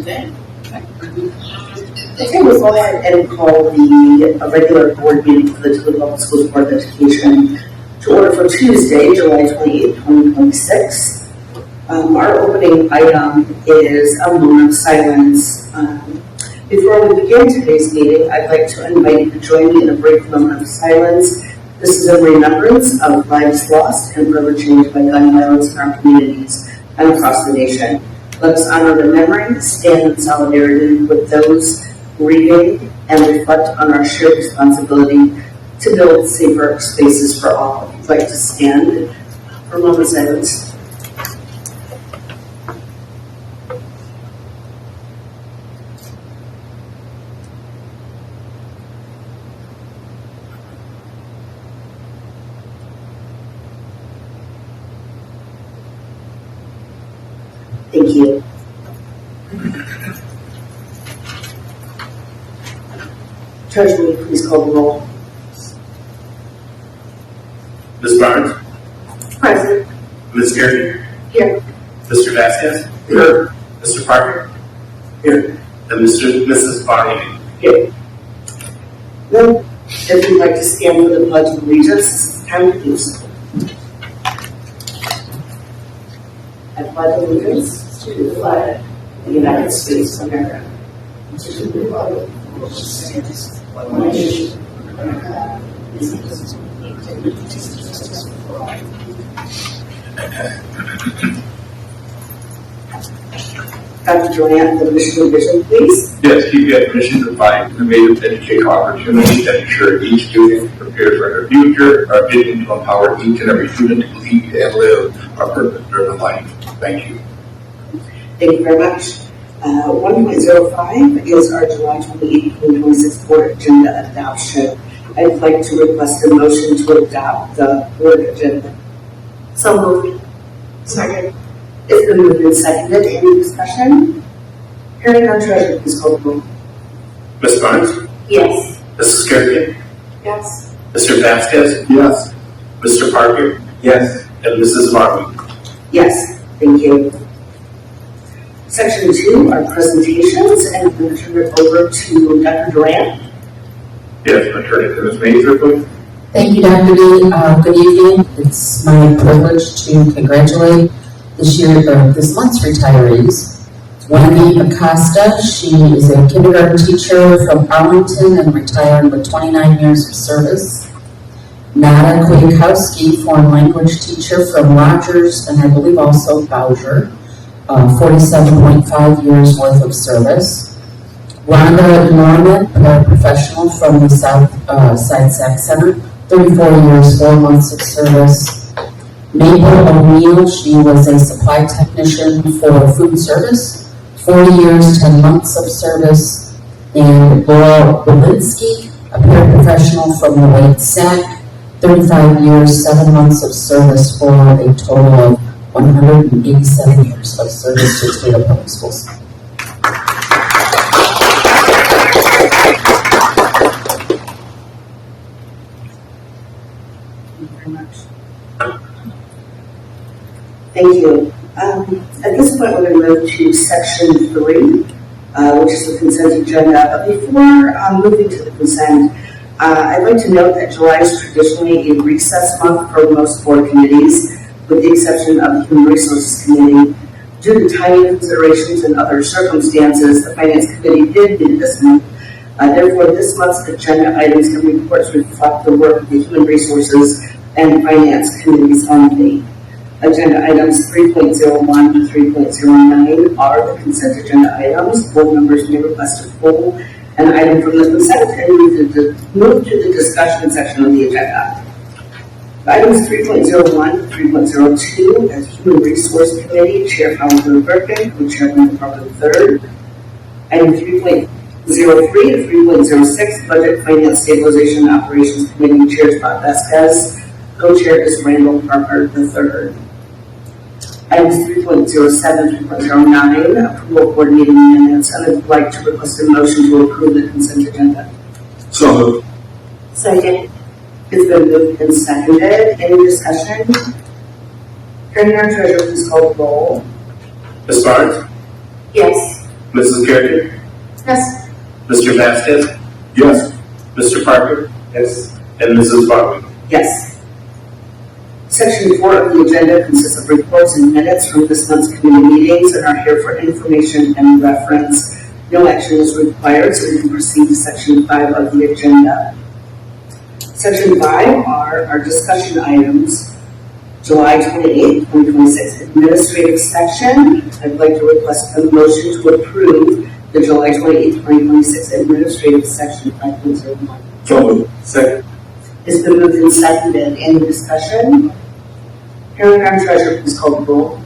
Okay, we'll go ahead and call the regular board meeting for the Toledo Public Schools Board of Education to order for Tuesday, July 28, 2026. Our opening item is a moment of silence. Before we begin today's meeting, I'd like to invite you to join me in a brief moment of silence. This is in remembrance of lives lost and forever changed by gun violence in our communities and across the nation. Let us honor their memory, stand in solidarity with those grieving, and reflect on our shared responsibility to build safer spaces for all. I'd like to stand for a moment of silence. Thank you. Treasurer, will you please call the roll? Ms. Barnes? Present. Ms. Gary? Here. Mr. Vasquez? Here. Mr. Parker? Here. And Mrs. Barney? Here. Well, if you'd like to stand for the Pledge of Allegiance, time to do so. I pledge allegiance to the flag of the United States of America, and to the republic for which it stands, one nation, under God, indivisible, with liberty and justice for all. Dr. Joanne, the mission and vision, please. Yes, TPS mission to provide innovative educational opportunities that ensure each student prepares for their future. Our vision to empower each and every student to lead and live our purpose-driven life. Thank you. Thank you very much. 1.05 is our July 28, 2026 board agenda adoption. I'd like to request a motion to adopt the board agenda. So moved. Second. It's been moved and seconded. Any discussion? Hearing none, Treasurer, please call the roll. Ms. Barnes? Yes. Mrs. Gary? Yes. Mr. Vasquez? Yes. Mr. Parker? Yes. And Mrs. Barney? Yes. Thank you. Section 2 are presentations, and I'm going to turn it over to Dr. Durant. Yes, my turn it to Ms. Mazur, please. Thank you, Dr. D. Good evening. It's my privilege to congratulate this month's retirees. Wendy Acosta, she is a kindergarten teacher from Arlington and retired with 29 years of service. Nada Kwiatkowski, foreign language teacher from Rogers and I believe also Bowser, 47.5 years worth of service. Rhonda Norman, paraprofessional from the South Side Sac Center, 34 years, 4 months of service. Mabel O'Neill, she was a supply technician for food service, 40 years, 10 months of service. And Laura Walensky, a paraprofessional from the Lake Sac, 35 years, 7 months of service for a total of 187 years of service to Toledo Public Schools. Thank you very much. Thank you. At this point, we're going to move to section 3, which is the consent agenda. But before moving to the consent, I'd like to note that July is traditionally a recess month for most board committees, with the exception of the Human Resources Committee. Due to timing considerations and other circumstances, the Finance Committee did meet this month. Therefore, this month's agenda items and reports reflect the work of the Human Resources and Finance Committees only. Agenda items 3.01 to 3.09 are the consent agenda items. Board members may request to pull an item from the consent and move to the discussion section of the agenda. Items 3.01 to 3.02 as Human Resource Committee, Chair Howard Birkin, co-chairman Department 3rd. Item 3.03 to 3.06, Budget Finance Stabilization and Operations Committee, Chair Scott Vasquez, co-chair is Randall Parker III. Items 3.07 to 3.09, approval of board meeting minutes, and I'd like to request a motion to approve the consent agenda. So moved. Second. It's been moved and seconded. Any discussion? Hearing none, Treasurer, please call the roll. Ms. Barnes? Yes. Mrs. Carrigan, Yes. Mr. Vasquez, Yes. Mr. Parker, Yes. and Mrs. Farley. Yes. Section 4 of the agenda consists of reports and minutes from this month's committee meetings and are here for information and reference. No action is required, so we can proceed to Section 5 of the agenda. Section 5 are our discussion items. July 28, 2026, administrative section. I'd like to request a motion to approve the July 28, 2026 administrative section 5.01. So moved. Second. It's been moved and seconded. Any discussion? Hearing none, treasurer, please call the roll.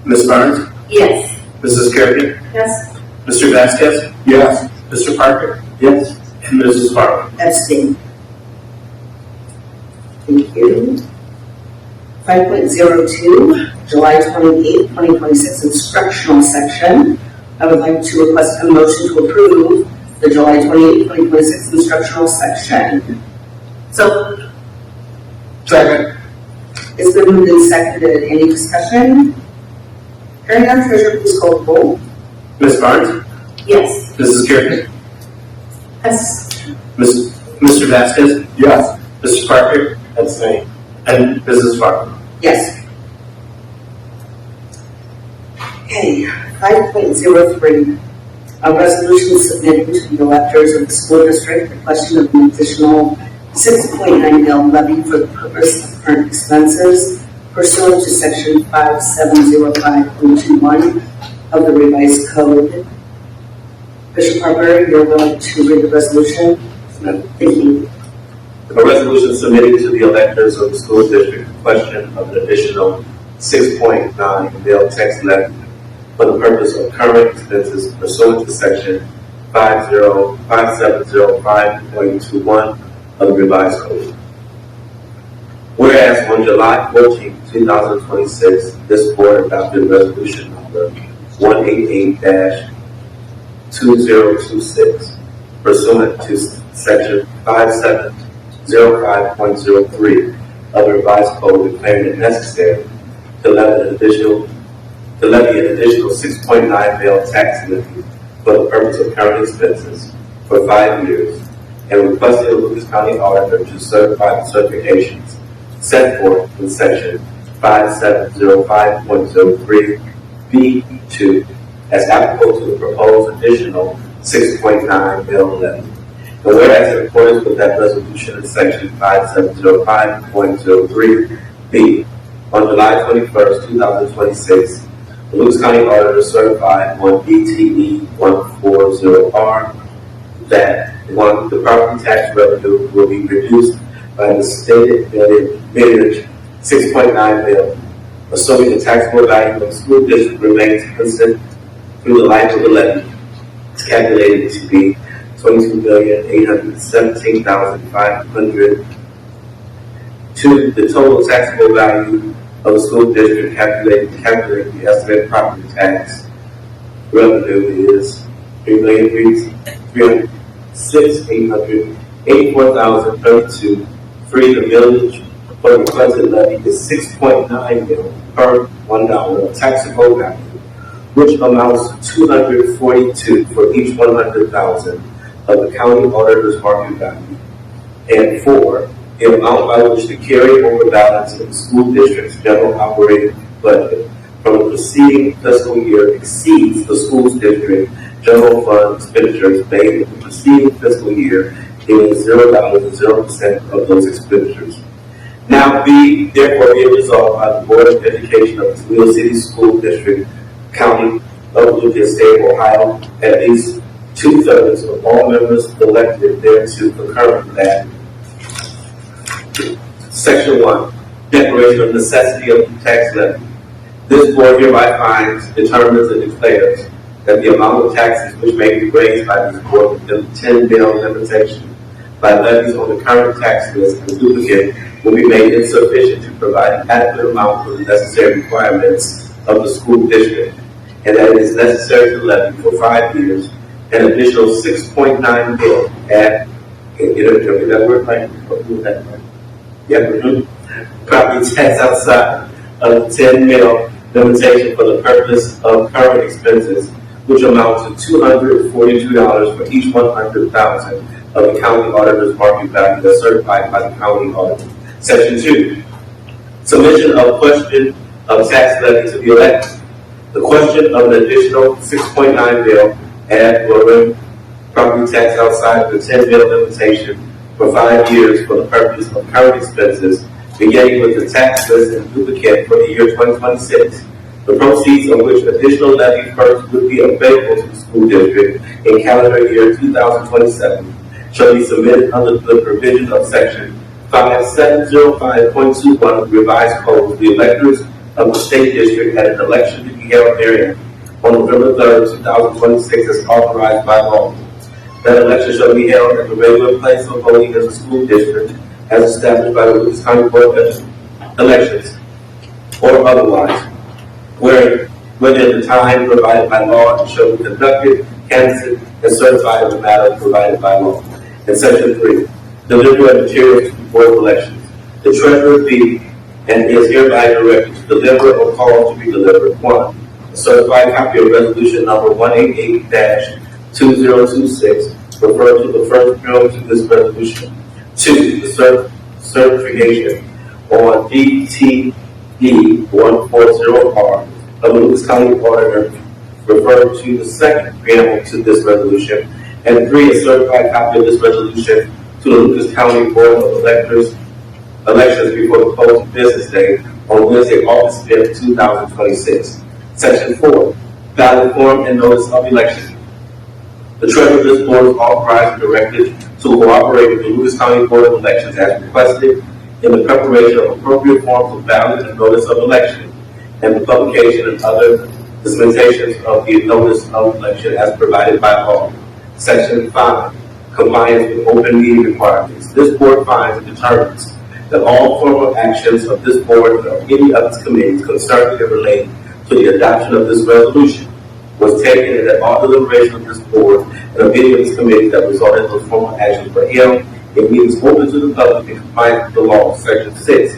Ms. Barnes, Yes. Mrs. Carrigan, Yes. Mr. Vasquez, Yes. Mr. Parker, Yes. and Mrs. Farley. Abstain. Thank you. 5.02, July 28, 2026 instructional section. I would like to request a motion to approve the July 28, 2026 instructional section. So, Second. it's been moved and seconded. Any discussion? Hearing none, treasurer, please call the roll. Ms. Barnes, Yes. Mrs. Carrigan, Yes. Mr. Vasquez, Yes. Mr. Parker, Abstain. and Mrs. Farley. Yes. Okay, 5.03, a resolution submitted to the electors of the school district, the question of an additional 6.9 mil levy for the purpose of current expenses pursuant to section 5705.21 of the revised code. Bishop Harper, you're willing to read the resolution? Thank you. A resolution submitted to the electors of the school district in question of an additional 6.9 mil tax levy for the purpose of current expenses pursuant to section 5705.21 of the revised code. Whereas on July 14, 2026, this board adopted resolution number 188-2026 pursuant to section 5705.03 of the revised code, declaring it necessary to levy an additional 6.9 mil tax levy for the purpose of current expenses for 5 years, and requesting the Lucas County Auditor to certify the certifications set forth in section 5705.03B2 as applicable to the proposed additional 6.9 mil levy. And whereas in accordance with that resolution in section 5705.03B, on July 21st, 2026, the Lucas County Auditor certified on BTE 140R that 1, the property tax revenue will be reduced by the stated millage 6.9 mil, assuming the taxable value of the school district remains constant through the life of the levy. It's calculated to be $22,817,500 to the total taxable value of the school district calculate the estimated property tax revenue is $3,306,884,032. Free the village for the requested levy is 6.9 mil per $1 of taxable value, which amounts to $242 for each 100,000 of the county auditor's market value. And 4, the amount by which the carryover balance of the school district's general operating budget from the preceding fiscal year exceeds the school district general fund expenditures made in the preceding fiscal year, giving $0.00% of those expenditures. Now therefore be resolved by the Board of Education of the Toledo City School District, County of Lucas, State of Ohio, at least 2/3 of all members elected thereto concurrent that Section 1, Declaration of Necessity of the Tax Levy. This board hereby finds, determines, and declares that the amount of taxes which may be raised by this board within the 10 mil limitation by levies on the current tax list and duplicate will be made insufficient to provide an adequate amount for the necessary requirements of the school district, and that it is necessary to levy for 5 years an additional 6.9 mil at, that word right? Property tax outside of the 10 mil limitation for the purpose of current expenses which amounts to $242 for each 100,000 of the county auditor's market value as certified by the county auditor. Section 2, submission of question of tax levy to be elected. The question of an additional 6.9 bill ad valorem property tax outside of the 10 bill limitation for 5 years for the purpose of current expenses, beginning with the tax list and duplicate for the year 2026. The proceeds of which additional levy first would be available to the school district in calendar year 2027 shall be submitted under the provisions of section 5705.21 of the revised code to the electors of the state district at an election to be held therein on November 3rd, 2026 as authorized by law. That election shall be held at the regular place of voting as a school district as established by the Lucas County Board of Elections or otherwise, where within the time provided by law and shall be conducted, canvassed, and certified of the matter provided by law. In section 3, delivery of materials to the Board of Elections. The treasurer be and is hereby directed to deliver or call to be delivered. 1. A certified copy of resolution number 188-2026, referred to the first bill to this resolution. 2. The certification on DTE 140R of the Lucas County Auditor, referred to the second preamble to this resolution. And 3. A certified copy of this resolution to the Lucas County Board of Elections before the close of business day on Wednesday, August 5th, 2026. Section 4. Ballot form and notice of election. The treasurer of this board is authorized and directed to cooperate with the Lucas County Board of Elections as requested in the preparation of appropriate forms of ballot and notice of election and the publication and other dispensations of the notice of election as provided by law. Section 5. Compliance with open meeting requirements. This board finds and determines that all formal actions of this board or any of its committees concerning and relating to the adoption of this resolution was taken, and that all deliberation of this board and of any of its committees that resulted in those formal actions were held in meetings open to the public in compliance with the law. Section 6.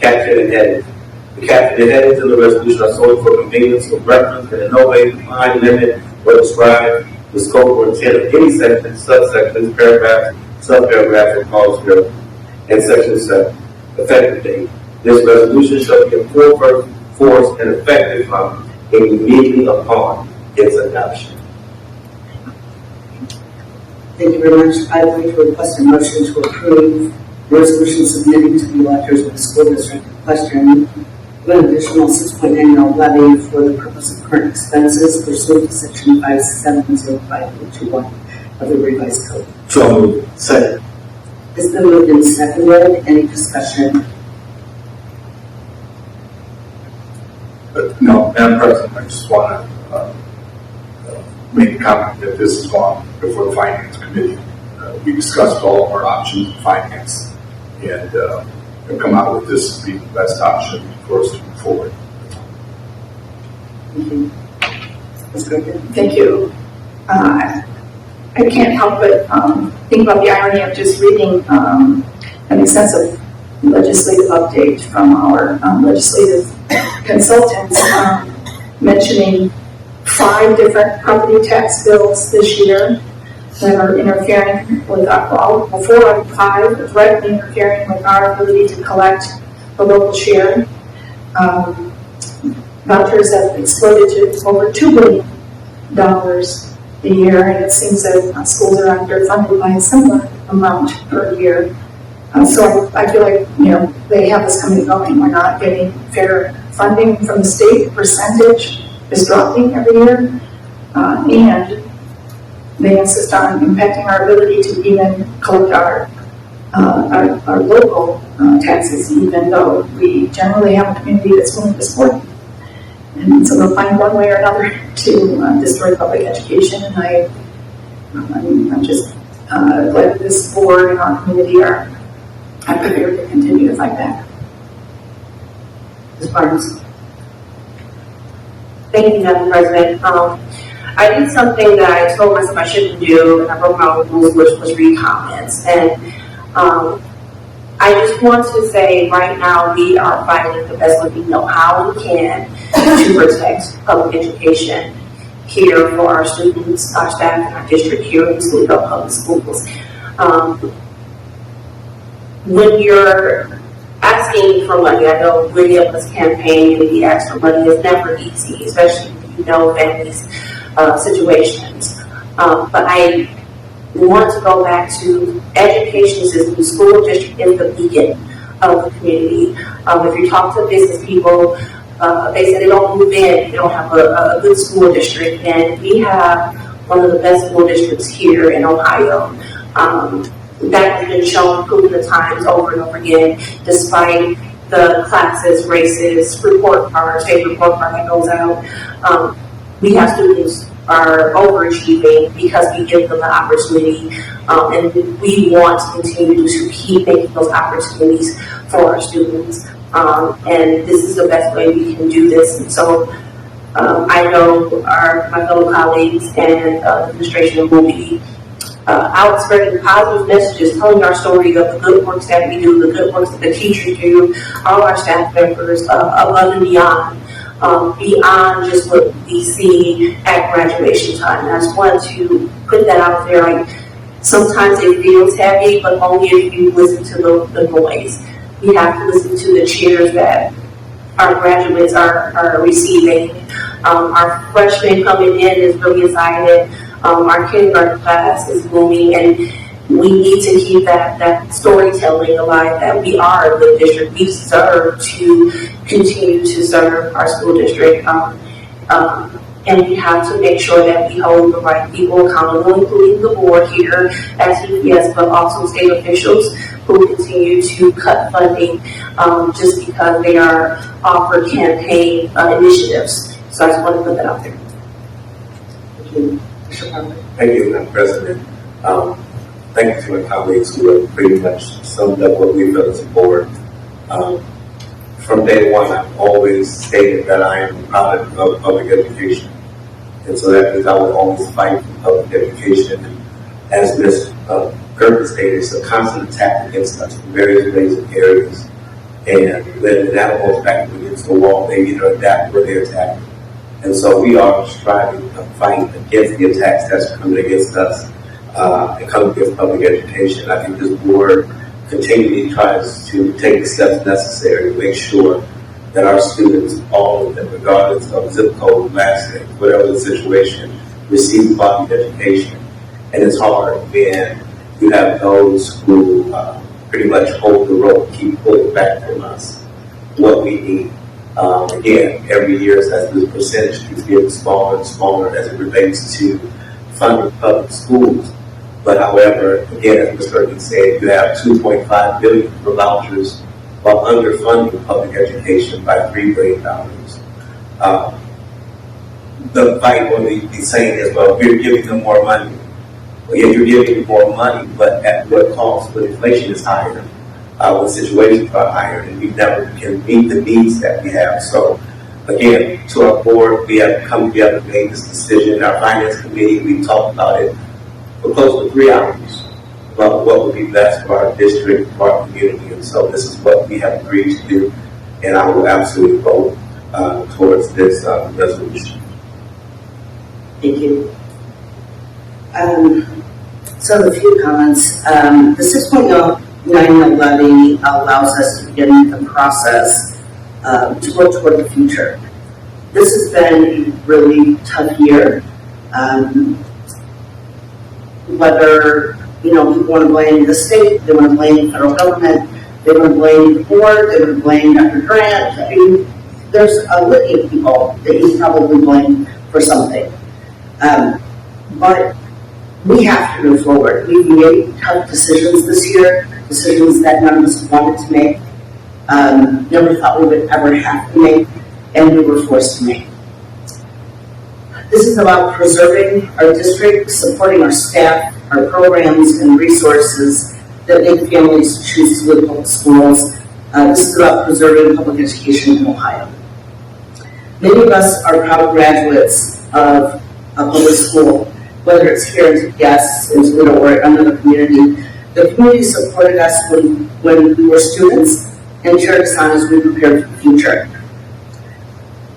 Caption and headings. The caption and headings in the resolution are solely for convenience of reference and in no way define, limit, or describe the scope or intent of any section, subsections, paragraphs, subparagraphs, or clause here. And section 7. Effective date. This resolution shall be in full force and effective from immediately upon its adoption. Thank you very much. I would like to request a motion to approve the resolution submitting to the electors of the school district in question an additional 6.9 mil levy for the purpose of current expenses pursuant to section 5705.21 of the revised code. So moved. Second. It's been moved and seconded. Any discussion? No, Madam President, I just want to make a comment that this has gone before the Finance Committee. We discussed all of our options in finance and have come out with this being the best option for us to move forward. Thank you. Ms. Griffin? Thank you. I can't help but think about the irony of just reading an extensive legislative update from our legislative consultants mentioning 5 different property tax bills this year that are interfering with our, 4 out of 5 are directly interfering with our ability to collect the local share. Vouchers have exploded to over $2 billion a year, and it seems that schools are underfunded by a similar amount per year. So I feel like, they have us coming and going. We're not getting fair funding from the state. The percentage is dropping every year, and they insist on impacting our ability to even collect our local taxes, even though we generally have a community that's willing to support them. And so they'll find one way or another to destroy public education. And I'm just glad that this board and our community are prepared to continue to fight back. Ms. Barnes? Thank you, Madam President. I did something that I told myself I shouldn't do, and I broke my own rules, which was read comments. And I just want to say right now we are fighting the best way we know how we can to protect public education. here for our students, our staff, and our district here in Toledo Public Schools. When you're asking for money, I know many of us campaign and we ask for money is never easy, especially when you know families' situations. But I want to go back to education system. School district is the beacon of the community. If you talk to business people, they say they don't move in, they don't have a good school district, and we have one of the best school districts here in Ohio. That has been shown, proven at times over and over again, despite the classes, races, report card, state report card that goes out. We have students are overachieving because we give them the opportunity, and we want to continue to keep making those opportunities for our students. And this is the best way we can do this. And so I know my fellow colleagues and administration will be out spreading positive messages, telling our story of the good works that we do, the good works that the teachers do, all our staff members, above and beyond. Beyond just what we see at graduation time. And I just wanted to put that out there. Like, sometimes it feels heavy, but only if you listen to the noise. We have to listen to the cheers that our graduates are receiving. Our freshmen coming in is really excited. Our kindergarten class is booming, and we need to keep that storytelling alive, that we are a good district. We deserve to continue to serve our school district. And we have to make sure that we hold the right people accountable, including the board here at TPS, but also state officials who continue to cut funding just because they are offered campaign initiatives. So I just want to put that out there. Thank you. Mr. Parker. Thank you, Madam President. Thank you to my colleagues who have pretty much summed up what we feel as a board. From day one, I've always stated that I am proud of public education. And so that means I will always fight for public education. And as Ms. Gerber stated, it's a constant attack against us from various ways and areas. And then that goes back against the wall. They either adapt or they attack. And so we are striving to fight against the attacks that's coming against us and coming against public education. I think this board continually tries to take the steps necessary to make sure that our students, all of them, regardless of zip code, last name, whatever the situation, receive quality education. And it's hard when you have those who pretty much hold the rope, keep pulling back from us what we need. Again, every year as this percentage keeps getting smaller and smaller as it relates to funding public schools. But however, again, as Ms. Perkins said, you have $2.5 billion for vouchers while underfunding public education by $3 billion. The fight will be saying is, well, we're giving them more money. Well, yeah, you're giving them more money, but at what cost? When inflation is higher, when situations are higher, and we never can meet the needs that we have. So, again, to our board, we have come together and made this decision. Our finance committee, we talked about it for close to 3 hours about what would be best for our district, for our community. And so this is what we have agreed to do, and I will absolutely vote towards this resolution. Thank you. So a few comments. The 6.9 levy allows us to begin the process to work toward the future. This has been a really tough year. Whether people want to blame the state, they want to blame the federal government, they want to blame the board, they want to blame Dr. Grant. I mean, there's a litany of people that you probably blame for something. But we have to move forward. We've made tough decisions this year, decisions that none of us wanted to make, never thought we would ever have to make, and we were forced to make. This is about preserving our district, supporting our staff, our programs and resources that make families choose to live in public schools. This is about preserving public education in Ohio. Many of us are proud graduates of a public school, whether it's here in TPS, in Toledo, or another community. The community supported us when we were students and cheered us on as we prepared for the future.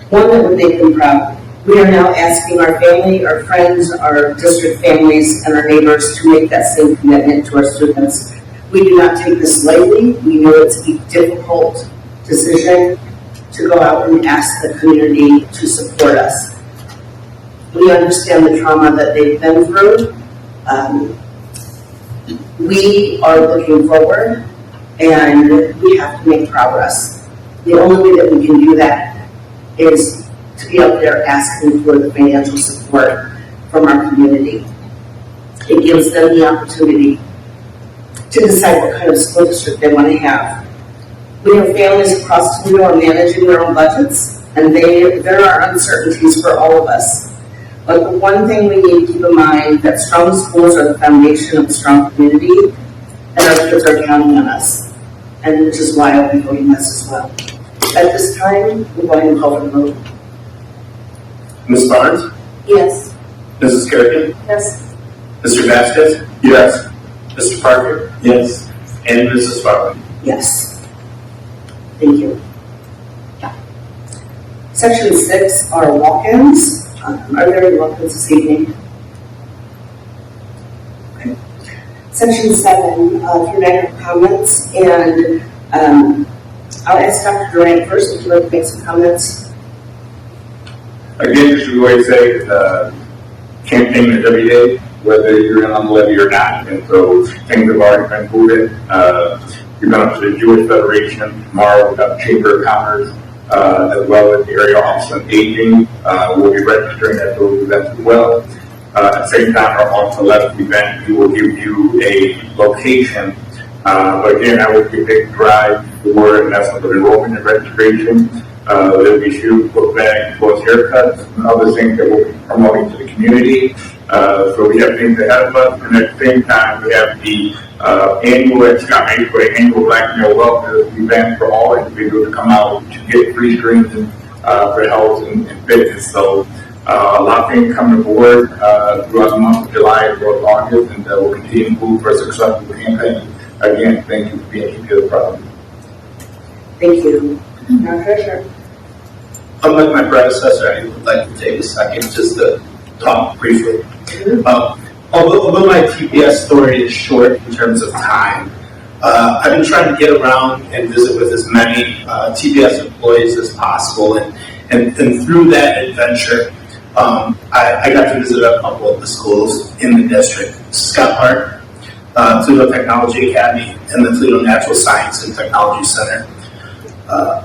One that would make them proud We are now asking our family, our friends, our district families, and our neighbors to make that same commitment to our students. We do not take this lightly. We know it's a difficult decision to go out and ask the community to support us. We understand the trauma that they've been through. We are looking forward, and we have to make progress. The only way that we can do that is to be out there asking for the financial support from our community. It gives them the opportunity to decide what kind of school district they want to have. We have families across Toledo managing their own budgets, and there are uncertainties for all of us. But the one thing we need to keep in mind that strong schools are the foundation of a strong community, and our kids are counting on us, and which is why I'll be voting yes as well. At this time, we're going to call for the vote. Ms. Barnes? Yes. Mrs. Kerrigan? Yes. Mr. Vasquez? Yes. Mr. Parker? Yes. And Mrs. Farley? Yes. Thank you. Section 6 are walk-ins. Are there any walk-ins this evening? Okay. Section 7, if you're not have comments, and I'll ask Dr. Durant first if you'd like to make some comments. Again, as we always say, campaign is every day, whether you're in on the levy or not, and so things have already been moving. You're going up to the Jewish Federation tomorrow. We've got the Chamber of Commerce, as well as the Area Office on Aging. We'll be registering at those events as well. At the same time, our August 11th event, we will give you a location. But again, that will be a big drive for, and that's for enrollment and registration. There'll be shoes, book bags, both haircuts, and other things that we'll be promoting to the community. So we have things ahead of us, and at the same time, we have the annual Black Male Welfare event for all individuals to come out to get free drinks and for health and fitness. So a lot of things coming aboard throughout the month of July as well as August, and we'll continue to move for a successful campaign. Again, thank you for being here. Problem. Thank you. Now, Treasurer. Unlike my predecessor, I would like to take a second just to talk briefly. Although my TPS story is short in terms of time, I've been trying to get around and visit with as many TPS employees as possible, and through that adventure, I got to visit a couple of the schools in the district: Scott Park, Toledo Technology Academy, and the Toledo Natural Science and Technology Center.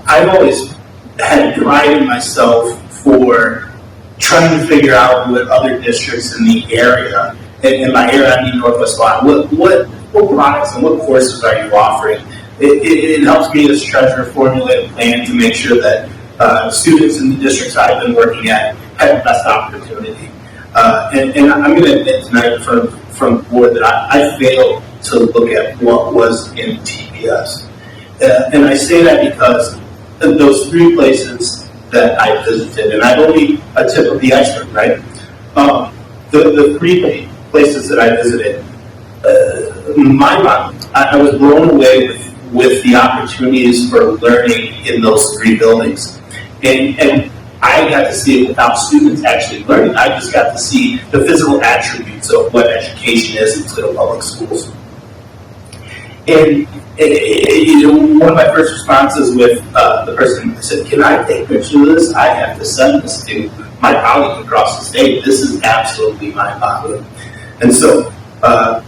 I've always had pride in myself for trying to figure out what other districts in the area, and in my area I mean Northwest Vermont, what products and what courses are you offering? It helps me as treasurer formulate a plan to make sure that students in the districts I've been working at have the best opportunity. And I'm going to admit tonight from the board that I failed to look at what was in TPS. And I say that because those three places that I visited, and I'm only a tip of the iceberg, right? The three places that I visited, I was blown away with the opportunities for learning in those three buildings. And I got to see it without students actually learning. I just got to see the physical attributes of what education is in Toledo Public Schools. And one of my first responses with the person said, "Can I take pictures of this? I have to send this to my colleagues across the state. This is absolutely mind-boggling." And so I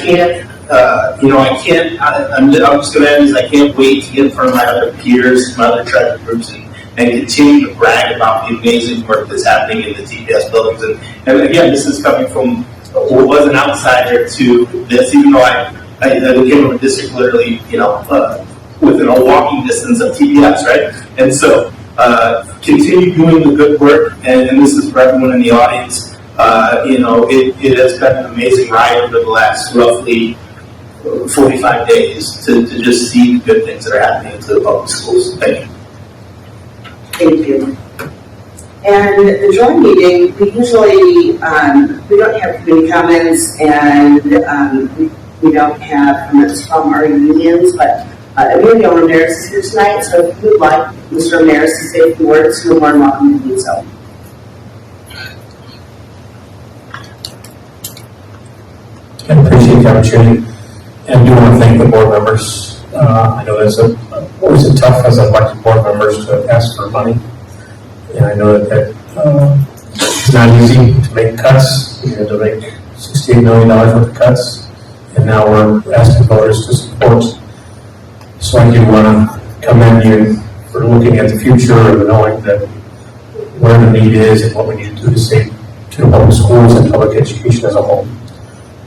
can't, I'm just going to end is I can't wait to get in front of my other peers, my other treasure groups, and continue to brag about the amazing work that's happening in the TPS buildings. And again, this is coming from who was an outsider to this, even though I came from a district literally, within a walking distance of TPS, right? And so continue doing the good work, and this is for everyone in the audience. It has been an amazing ride over the last roughly 45 days to just see the good things that are happening in the public schools. Thank you. Thank you. And the joint meeting, we usually, we don't have committee comments, and we don't have comments from our unions, but Emilio Ramirez is here tonight, so if you would like Mr. Ramirez to say a few words, you're more than welcome to do so. appreciate the opportunity and do want to thank the board members. I know that's always a tough as elected board members to ask for money. And I know that it's not easy to make cuts. We had to make $68 million worth of cuts. And now we're asking voters to support. So I do want to commend you for looking at the future and knowing that where the need is and what we need to do to save to public schools and public education as a whole.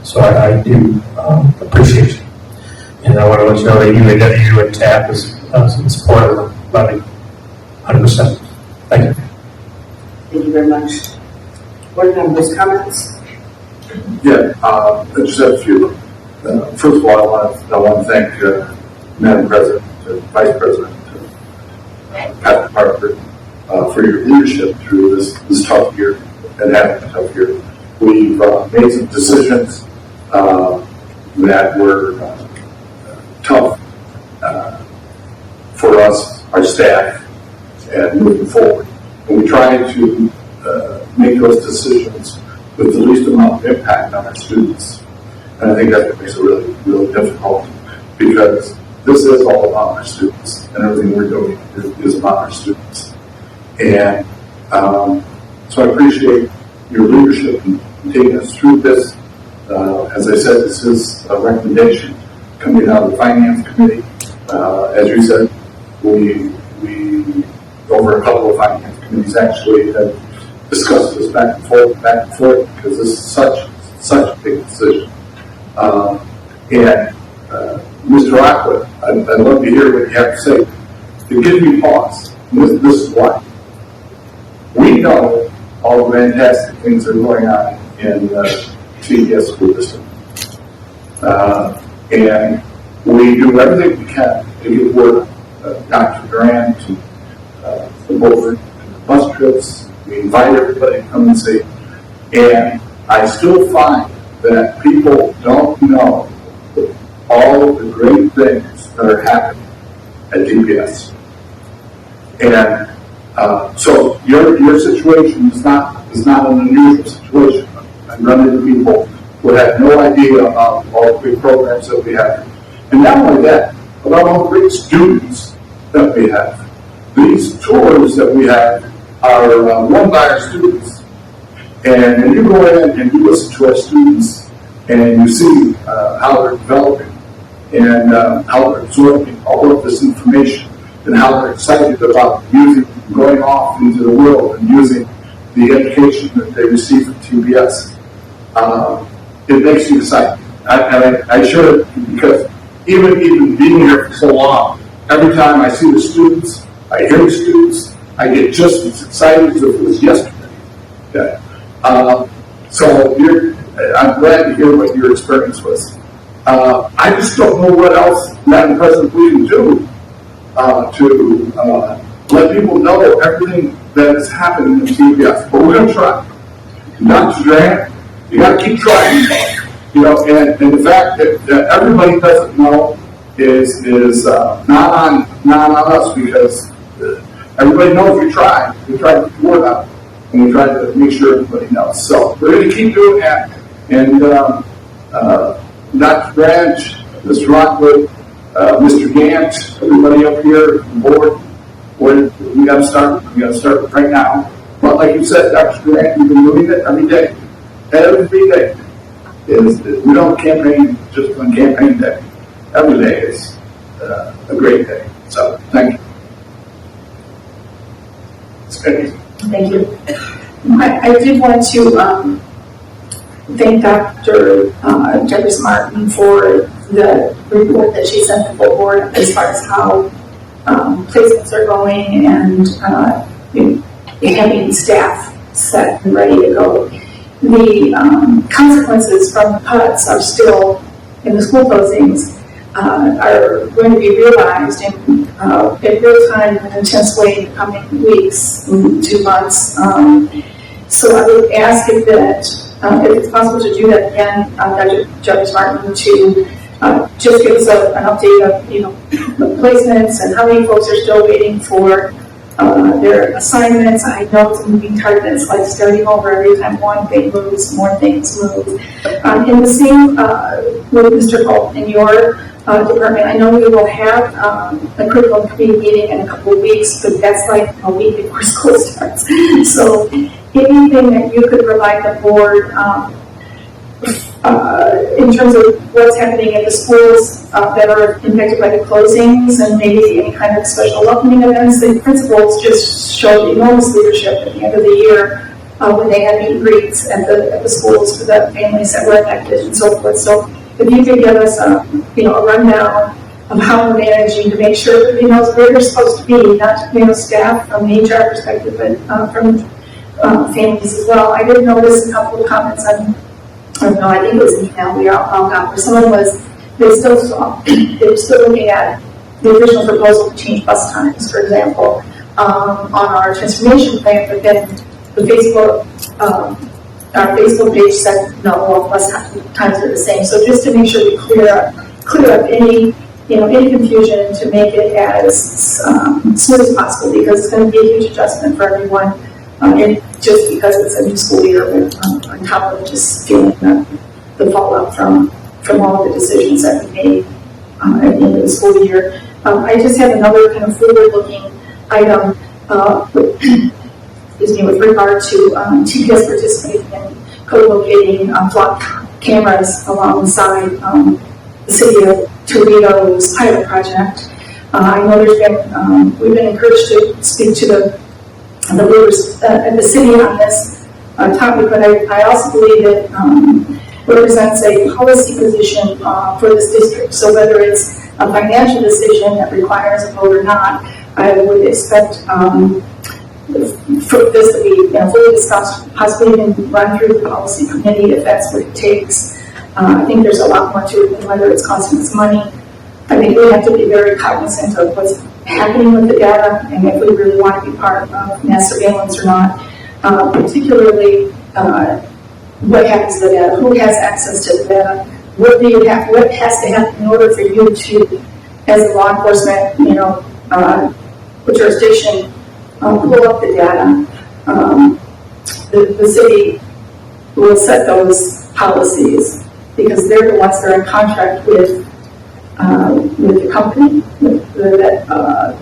So I do appreciate you. And I want to let you know that UAW and TAP is in support of the levy 100%. Thank you. Thank you very much. Board members, comments? Yeah, I just have a few. First of all, I want to thank Madam President, Vice President, Pat Parker, for your leadership through this tough year and having a tough year. We've made some decisions that were tough for us, our staff, and moving forward. And we try to make those decisions with the least amount of impact on our students. And I think that's what makes it really, really difficult, because this is all about our students, and everything we're doing is about our students. And so I appreciate your leadership in taking us through this. As I said, this is a recommendation coming out of the Finance Committee. As you said, we over a couple of Finance Committees actually have discussed this back and forth, because this is such a big decision. And Mr. Rockwood, I'd love to hear what you have to say. It gives me pause. This is why. We know all the fantastic things that are going on in the CBS school system. And we do everything we can to get word Dr. Durant to the board, and the bus trips. We invite everybody to come and see. And I still find that people don't know all of the great things that are happening at DPS. And so your situation is not an unusual situation. I run into people who have no idea about all the big programs that we have. And not only that, about all the great students that we have. These tours that we have are run by our students. And when you go in and you listen to our students and you see how they're developing and how they're absorbing all of this information and how they're excited about going off into the world and using the education that they receive from TBS, it makes you excited. I share it because even being here for so long, every time I see the students, I hear the students, I get just as excited as if it was yesterday. Okay. So I'm glad to hear what your experience was. I just don't know what else, Madam President, we can do to let people know everything that is happening in TBS. But we're going to try. Dr. Durant, you got to keep trying. And the fact that everybody doesn't know is not on us, because everybody knows we try. We try to get the word out, and we try to make sure everybody knows. So we're going to keep doing that. And Dr. Branch, Mr. Rockwood, Mr. Gant, everybody up here, the board, we got to start. We got to start right now. But like you said, Dr. Durant, you've been doing it every day. Every day. We don't campaign just on campaign day. Every day is a great day. So thank you. Thank you. I did want to thank Dr. Jeffers Martin for the report that she sent the full board as far as how placements are going and having staff set and ready to go. The consequences from the cuts are still, in the school closings, are going to be realized in real time in an intense way in the coming weeks, 2 months. So I would ask if it's possible to do that again, Dr. Jeffers Martin, to just give us an update of the placements and how many folks are still waiting for their assignments. I know it's a moving target. It's like starting over every time one thing moves, more things move. In the same with Mr. Cole in your department. I know we will have a curriculum committee meeting in a couple of weeks, but that's like a week before school starts. So anything that you could provide the board in terms of what's happening at the schools that are impacted by the closings, and maybe any kind of special welcoming events. The principals just showed enormous leadership at the end of the year when they had meet and greets at the schools for the families that were affected and so forth. So if you could give us a rundown of how we're managing to make sure that where you're supposed to be, not staff from the HR perspective, but from families as well. I did notice a couple of comments on, I think it was an email we all got, where someone was, they were still looking at the original proposal to change bus times, for example, on our transformation plan, but then the Facebook, our Facebook page said, no, all bus times are the same. So just to make sure we clear up any confusion, to make it as smooth as possible, because it's going to be a huge adjustment for everyone. And just because it's a new school year, but on top of just feeling the fallout from all of the decisions that we made at the end of the school year. I just have another kind of forward-looking item, with regard to TPS participating in co-locating flock cameras alongside the city of Toledo's pilot project. I know we've been encouraged to speak to the leaders at the city on this topic, but I also believe it represents a policy position for this district. So whether it's a financial decision that requires a vote or not, I would expect for this to be fully discussed, possibly even run through the policy committee if that's what it takes. I think there's a lot more to it than whether it's costing us money. I think we have to be very cognizant of what's happening with the data, and if we really want to be part of mass surveillance or not, particularly what happens to the data, who has access to the data, what has to happen in order for you to, as a law enforcement, jurisdiction, pull up the data. The city will set those policies because they're the ones that are in contract with the company that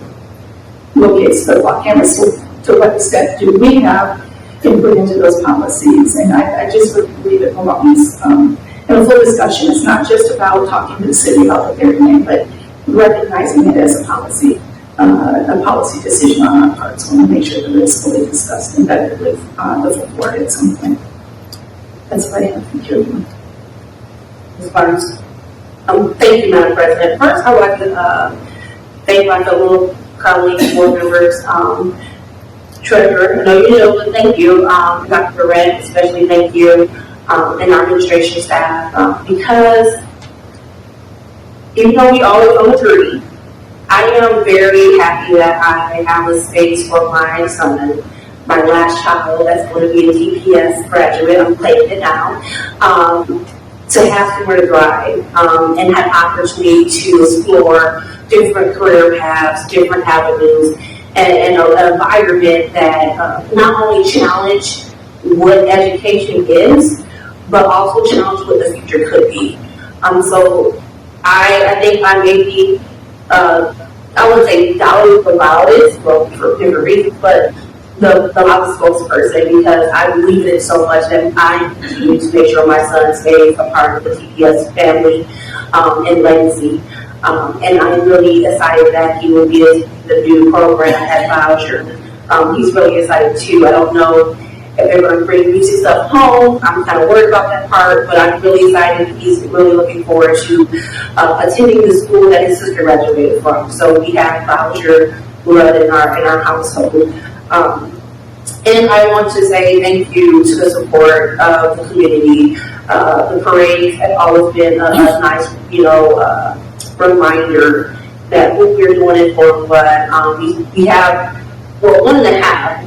locates the block cameras. To what extent do we have input into those policies? And I just would believe it belongs in a full discussion. It's not just about talking to the city about the variant, but recognizing it as a policy decision on our part. So I want to make sure that it's fully discussed and vetted with the full board at some point. That's what I have. Thank you. Ms. Barnes. Thank you, Madam President. First, I would like to thank my fellow colleagues, board members, treasurer. I know you know, but thank you, Dr. Barrett, especially thank you, and our administration staff, because even though we always on the journey, I am very happy that I have a space for my son, my last child that's going to be a TPS graduate. I'm claiming it now. To have somewhere to drive and have opportunity to explore different career paths, different avenues, and an environment that not only challenge what education is, but also challenge what the future could be. So I think I may be, I wouldn't say doubting the loudest, well, for different reasons, but the loudest spokesperson, because I believe in it so much that I need to make sure my son stays a part of the TPS family and legacy. And I'm really excited that he will be the new program at Voucher. He's really excited too. I don't know if they're going to bring music stuff home. I'm kind of worried about that part, but I'm really excited. He's really looking forward to attending the school that his sister graduated from. So we have Voucher blood in our household. And I want to say thank you to the support of the community. The parades have always been a nice, reminder that what we're doing is for what we have. Well, 1.5.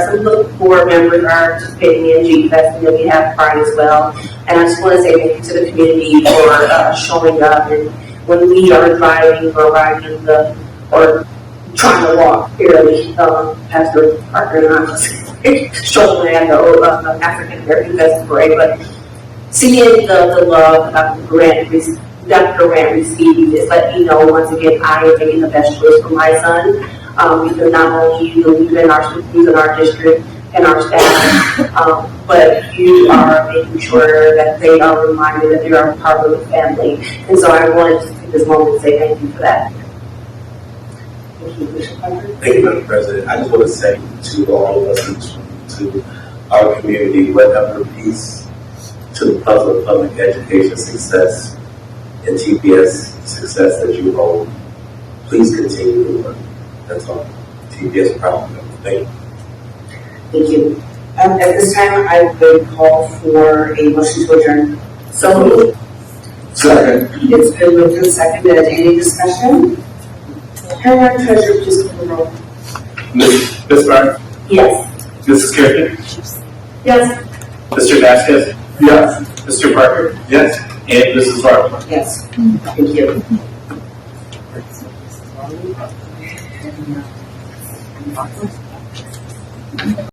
Some of the board members are participating in G-Fest, and then we have Pride as well. And I just want to say thank you to the community for showing up. And when we are driving or riding or trying to walk fairly, Pastor Parker and I was struggling at the African American Fest Parade, but seeing the love that Dr. Grant received is letting you know, once again, I am making the best choice for my son. Because not only you believe in our district and our staff, but you are making sure that they are reminded that they are a part of the family. And so I wanted to take this moment to say thank you for that. Thank you, Commissioner Parker. Thank you, Madam President. I just want to say to all of us and to our community, whatever piece to the puzzle of public education success and TPS success that you hold, please continue to work. That's all. TPS proud of them. Thank you. Thank you. At this time, I would call for a motion to adjourn. So moved. Second. It's been moved and seconded. Any discussion? Hearing none, Treasurer, please call the roll. Ms. Barnes? Yes. Mrs. Carrigan? Yes. Mr. Vasquez? Yes. Mr. Parker? Yes. And Mrs. Barton? Yes. Thank you.